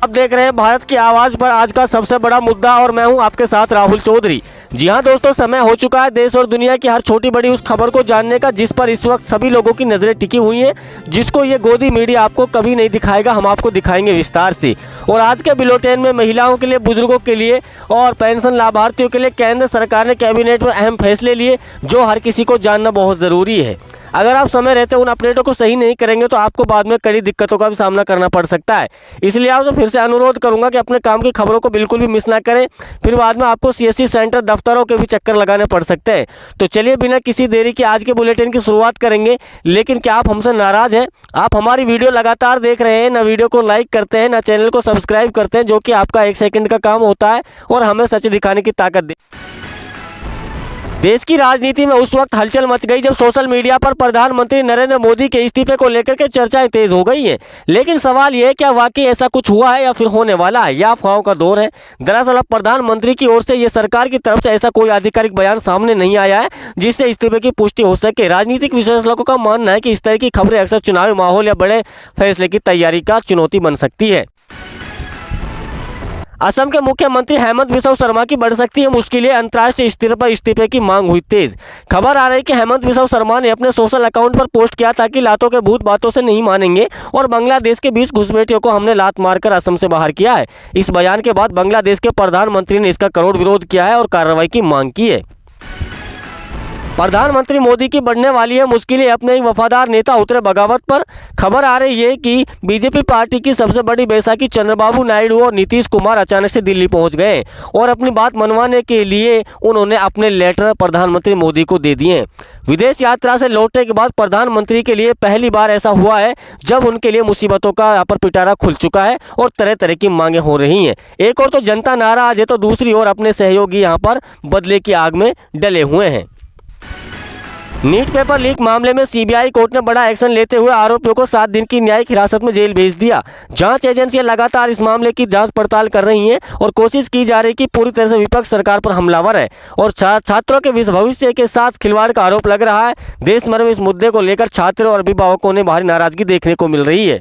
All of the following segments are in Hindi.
आप देख रहे हैं भारत की आवाज पर आज का सबसे बड़ा मुद्दा और मैं हूं आपके साथ राहुल चौधरी। जी हां दोस्तों, समय हो चुका है देश और दुनिया की हर छोटी बड़ी उस खबर को जानने का जिस पर इस वक्त सभी लोगों की नजरें टिकी हुई हैं, जिसको ये गोदी मीडिया आपको कभी नहीं दिखाएगा, हम आपको दिखाएंगे विस्तार से। और आज के बुलेटिन में महिलाओं के लिए, बुजुर्गों के लिए और पेंशन लाभार्थियों के लिए केंद्र सरकार ने कैबिनेट में अहम फैसले लिए जो हर किसी को जानना बहुत जरूरी है। अगर आप समय रहते उन अपडेटों को सही नहीं करेंगे तो आपको बाद में कड़ी दिक्कतों का भी सामना करना पड़ सकता है। इसलिए आपसे फिर से अनुरोध करूंगा कि अपने काम की खबरों को बिल्कुल भी मिस ना करें, फिर बाद में आपको सीएससी सेंटर दफ्तरों के भी चक्कर लगाने पड़ सकते हैं। तो चलिए बिना किसी देरी के आज के बुलेटिन की शुरुआत करेंगे। लेकिन क्या आप हमसे नाराज हैं? आप हमारी वीडियो लगातार देख रहे हैं, ना वीडियो को लाइक करते हैं, ना चैनल को सब्सक्राइब करते हैं, जो कि आपका 1 सेकंड का काम होता है और हमें सच दिखाने की ताकत दे। देश की राजनीति में उस वक्त हलचल मच गई जब सोशल मीडिया पर प्रधानमंत्री नरेंद्र मोदी के इस्तीफे को लेकर के चर्चाएं तेज हो गई हैं। लेकिन सवाल यह है, क्या वाकई ऐसा कुछ हुआ है या फिर होने वाला है, या अफवाहों का दौर है? दरअसल अब प्रधानमंत्री की ओर से ये सरकार की तरफ से ऐसा कोई आधिकारिक बयान सामने नहीं आया है जिससे इस्तीफे की पुष्टि हो सके। राजनीतिक विश्लेषकों का मानना है कि इस तरह की खबरें अक्सर चुनावी माहौल या बड़े फैसले की तैयारी का चुनौती बन सकती है। असम के मुख्यमंत्री हेमंत बिस्वा शर्मा की बढ़ सकती है मुश्किलें, अंतर्राष्ट्रीय स्तर पर इस्तीफे की मांग हुई तेज। खबर आ रही कि हेमंत बिस्वा शर्मा ने अपने सोशल अकाउंट पर पोस्ट किया था कि लातों के भूत बातों से नहीं मानेंगे और बांग्लादेश के 20 घुसपैठियों को हमने लात मारकर असम से बाहर किया है। इस बयान के बाद बांग्लादेश के प्रधानमंत्री ने इसका कड़वा विरोध किया है और कार्रवाई की मांग की है। प्रधानमंत्री मोदी की बढ़ने वाली है मुश्किलें, अपने एक वफादार नेता उतरे बगावत पर। खबर आ रही है कि बीजेपी पार्टी की सबसे बड़ी बैसाखी चंद्रबाबू नायडू और नीतीश कुमार अचानक से दिल्ली पहुंच गए और अपनी बात मनवाने के लिए उन्होंने अपने लेटर प्रधानमंत्री मोदी को दे दिए। विदेश यात्रा से लौटने के बाद प्रधानमंत्री के लिए पहली बार ऐसा हुआ है जब उनके लिए मुसीबतों का यहाँ पर पिटारा खुल चुका है और तरह तरह की मांगे हो रही हैं। एक और तो जनता नाराज है तो दूसरी ओर अपने सहयोगी यहाँ पर बदले की आग में डले हुए हैं। नीट पेपर लीक मामले में सीबीआई कोर्ट ने बड़ा एक्शन लेते हुए आरोपियों को 7 दिन की न्यायिक हिरासत में जेल भेज दिया। जांच एजेंसियां लगातार इस मामले की जांच पड़ताल कर रही हैं और कोशिश की जा रही कि पूरी तरह से विपक्ष सरकार पर हमलावर है और छात्रों के भविष्य के साथ खिलवाड़ का आरोप लग रहा है। देश भर में इस मुद्दे को लेकर छात्रों और अभिभावकों ने भारी नाराजगी देखने को मिल रही है।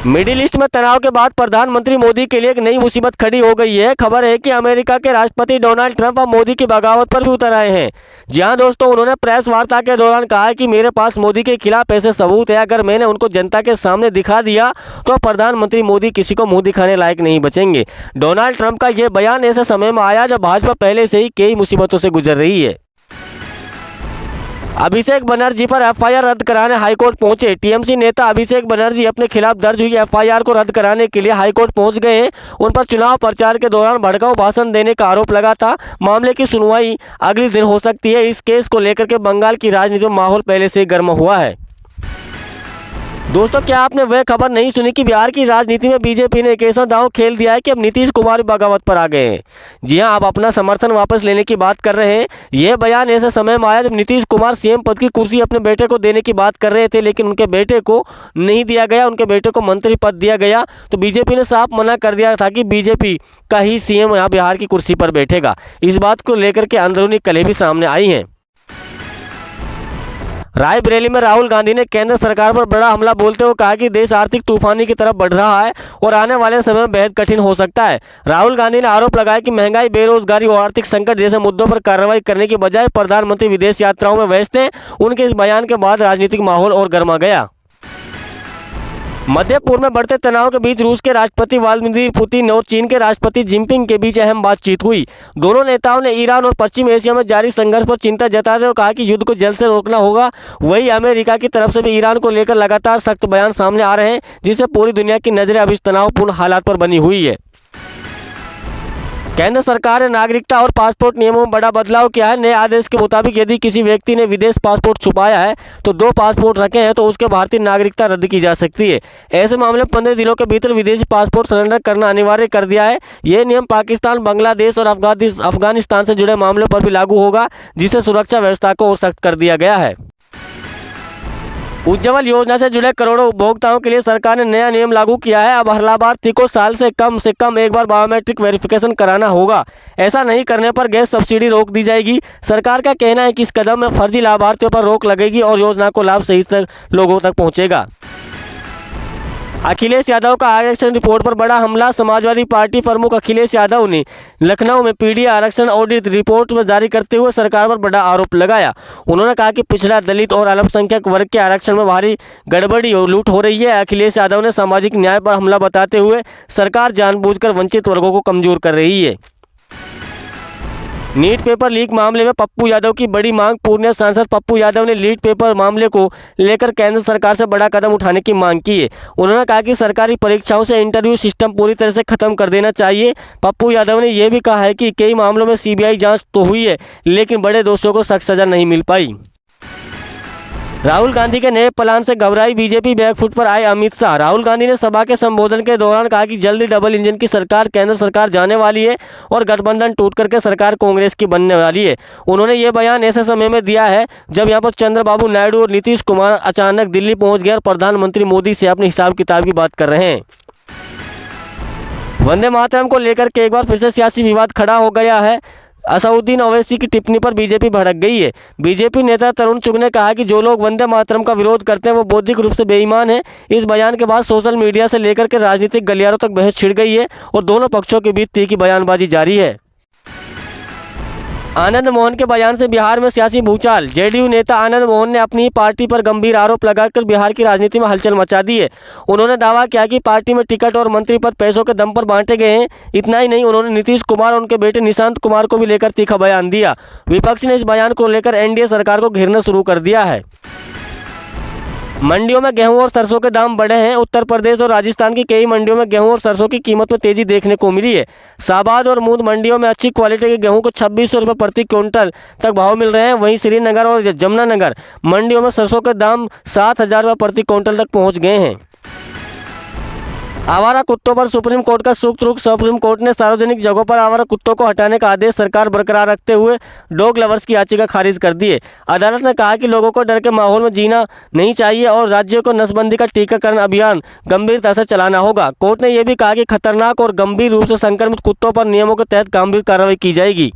मिडिल ईस्ट में तनाव के बाद प्रधानमंत्री मोदी के लिए एक नई मुसीबत खड़ी हो गई है। खबर है कि अमेरिका के राष्ट्रपति डोनाल्ड ट्रंप अब मोदी की बगावत पर भी उतर आए हैं। जी हां दोस्तों, उन्होंने प्रेस वार्ता के दौरान कहा है कि मेरे पास मोदी के खिलाफ ऐसे सबूत है, अगर मैंने उनको जनता के सामने दिखा दिया तो प्रधानमंत्री मोदी किसी को मुंह दिखाने लायक नहीं बचेंगे। डोनाल्ड ट्रंप का यह बयान ऐसे समय में आया जब भाजपा पहले से ही कई मुसीबतों से गुजर रही है। अभिषेक बनर्जी पर एफआईआर रद्द कराने हाईकोर्ट पहुंचे। टीएमसी नेता अभिषेक बनर्जी अपने खिलाफ दर्ज हुई एफआईआर को रद्द कराने के लिए हाईकोर्ट पहुंच गए हैं। उन पर चुनाव प्रचार के दौरान भड़काऊ भाषण देने का आरोप लगा था। मामले की सुनवाई अगले दिन हो सकती है। इस केस को लेकर के बंगाल की राजनीति में माहौल पहले से गर्म हुआ है। दोस्तों, क्या आपने वह खबर नहीं सुनी कि बिहार की राजनीति में बीजेपी ने एक ऐसा दांव खेल दिया है कि अब नीतीश कुमार बगावत पर आ गए हैं। जी हां, आप अपना समर्थन वापस लेने की बात कर रहे हैं। यह बयान ऐसे समय में आया जब नीतीश कुमार सीएम पद की कुर्सी अपने बेटे को देने की बात कर रहे थे, लेकिन उनके बेटे को नहीं दिया गया, उनके बेटे को मंत्री पद दिया गया। तो बीजेपी ने साफ मना कर दिया था कि बीजेपी का ही सीएम यहाँ बिहार की कुर्सी पर बैठेगा। इस बात को लेकर के अंदरूनी कलह भी सामने आई हैं। रायबरेली में राहुल गांधी ने केंद्र सरकार पर बड़ा हमला बोलते हुए कहा कि देश आर्थिक तूफानी की तरफ बढ़ रहा है और आने वाले समय में बेहद कठिन हो सकता है। राहुल गांधी ने आरोप लगाया कि महंगाई, बेरोजगारी और आर्थिक संकट जैसे मुद्दों पर कार्रवाई करने की बजाय प्रधानमंत्री विदेश यात्राओं में व्यस्त हैं। उनके इस बयान के बाद राजनीतिक माहौल और गर्मा गया। मध्य पूर्व में बढ़ते तनाव के बीच रूस के राष्ट्रपति व्लादिमीर पुतिन और चीन के राष्ट्रपति जिनपिंग के बीच अहम बातचीत हुई। दोनों नेताओं ने ईरान और पश्चिम एशिया में जारी संघर्ष पर चिंता जताते हुए कहा कि युद्ध को जल्द से रोकना होगा। वहीं अमेरिका की तरफ से भी ईरान को लेकर लगातार सख्त बयान सामने आ रहे हैं, जिससे पूरी दुनिया की नजरें अब इस तनावपूर्ण हालात पर बनी हुई है। केंद्र सरकार ने नागरिकता और पासपोर्ट नियमों में बड़ा बदलाव किया है। नए आदेश के मुताबिक यदि किसी व्यक्ति ने विदेश पासपोर्ट छुपाया है तो 2 पासपोर्ट रखे हैं तो उसके भारतीय नागरिकता रद्द की जा सकती है। ऐसे मामले में 15 दिनों के भीतर विदेशी पासपोर्ट सरेंडर करना अनिवार्य कर दिया है। यह नियम पाकिस्तान, बांग्लादेश और अफगानिस्तान से जुड़े मामलों पर भी लागू होगा, जिससे सुरक्षा व्यवस्था को और सख्त कर दिया गया है। उज्ज्वल योजना से जुड़े करोड़ों उपभोक्ताओं के लिए सरकार ने नया नियम लागू किया है। अब हर लाभार्थी को साल से कम एक बार बायोमेट्रिक वेरिफिकेशन कराना होगा। ऐसा नहीं करने पर गैस सब्सिडी रोक दी जाएगी। सरकार का कहना है कि इस कदम में फर्जी लाभार्थियों पर रोक लगेगी और योजना को लाभ सही तक लोगों तक पहुंचेगा। अखिलेश यादव का आरक्षण रिपोर्ट पर बड़ा हमला। समाजवादी पार्टी प्रमुख अखिलेश यादव ने लखनऊ में पीडीए आरक्षण ऑडिट रिपोर्ट जारी करते हुए सरकार पर बड़ा आरोप लगाया। उन्होंने कहा कि पिछड़ा, दलित और अल्पसंख्यक वर्ग के आरक्षण में भारी गड़बड़ी और लूट हो रही है। अखिलेश यादव ने सामाजिक न्याय पर हमला बताते हुए सरकार जानबूझकर वंचित वर्गों को कमजोर कर रही है। नीट पेपर लीक मामले में पप्पू यादव की बड़ी मांग। पूर्णिया सांसद पप्पू यादव ने नीट पेपर मामले को लेकर केंद्र सरकार से बड़ा कदम उठाने की मांग की है। उन्होंने कहा कि सरकारी परीक्षाओं से इंटरव्यू सिस्टम पूरी तरह से खत्म कर देना चाहिए। पप्पू यादव ने यह भी कहा है कि कई मामलों में सीबीआई जांच तो हुई है, लेकिन बड़े दोषियों को सख्त सजा नहीं मिल पाई। राहुल गांधी के नए प्लान से घबराई बीजेपी, बैकफुट पर आए अमित शाह। राहुल गांधी ने सभा के संबोधन के दौरान कहा कि जल्दी डबल इंजन की सरकार केंद्र सरकार जाने वाली है और गठबंधन टूट करके सरकार कांग्रेस की बनने वाली है। उन्होंने ये बयान ऐसे समय में दिया है जब यहाँ पर चंद्रबाबू नायडू और नीतीश कुमार अचानक दिल्ली पहुँच गए और प्रधानमंत्री मोदी से अपने हिसाब किताब की बात कर रहे हैं। वंदे मातरम को लेकर के एक बार फिर से सियासी विवाद खड़ा हो गया है। असउद्दीन ओवैसी की टिप्पणी पर बीजेपी भड़क गई है। बीजेपी नेता तरुण चुग ने कहा कि जो लोग वंदे मातरम का विरोध करते हैं वो बौद्धिक रूप से बेईमान हैं। इस बयान के बाद सोशल मीडिया से लेकर के राजनीतिक गलियारों तक बहस छिड़ गई है और दोनों पक्षों के बीच तीखी बयानबाजी जारी है। आनंद मोहन के बयान से बिहार में सियासी भूचाल। जेडीयू नेता आनंद मोहन ने अपनी पार्टी पर गंभीर आरोप लगाकर बिहार की राजनीति में हलचल मचा दी है। उन्होंने दावा किया कि पार्टी में टिकट और मंत्री पद पैसों के दम पर बांटे गए हैं। इतना ही नहीं, उन्होंने नीतीश कुमार और उनके बेटे निशांत कुमार को भी लेकर तीखा बयान दिया। विपक्ष ने इस बयान को लेकर एनडीए सरकार को घेरना शुरू कर दिया है। मंडियों में गेहूं और सरसों के दाम बढ़े हैं। उत्तर प्रदेश और राजस्थान की कई मंडियों में गेहूं और सरसों की कीमत में तेजी देखने को मिली है। शाहबाद और मूंद मंडियों में अच्छी क्वालिटी के गेहूं को 2600 रुपये प्रति क्विंटल तक भाव मिल रहे हैं। वहीं श्रीनगर और जमुनानगर मंडियों में सरसों के दाम 7000 रुपये प्रति क्विंटल तक पहुंच गए हैं। आवारा कुत्तों पर सुप्रीम कोर्ट का सख्त रुख। सुप्रीम कोर्ट ने सार्वजनिक जगहों पर आवारा कुत्तों को हटाने का आदेश सरकार बरकरार रखते हुए डॉग लवर्स की याचिका खारिज कर दी है। अदालत ने कहा कि लोगों को डर के माहौल में जीना नहीं चाहिए और राज्यों को नसबंदी का टीकाकरण अभियान गंभीरता से चलाना होगा। कोर्ट ने यह भी कहा कि खतरनाक और गंभीर रूप से संक्रमित कुत्तों पर नियमों के तहत गंभीर कार्रवाई की जाएगी।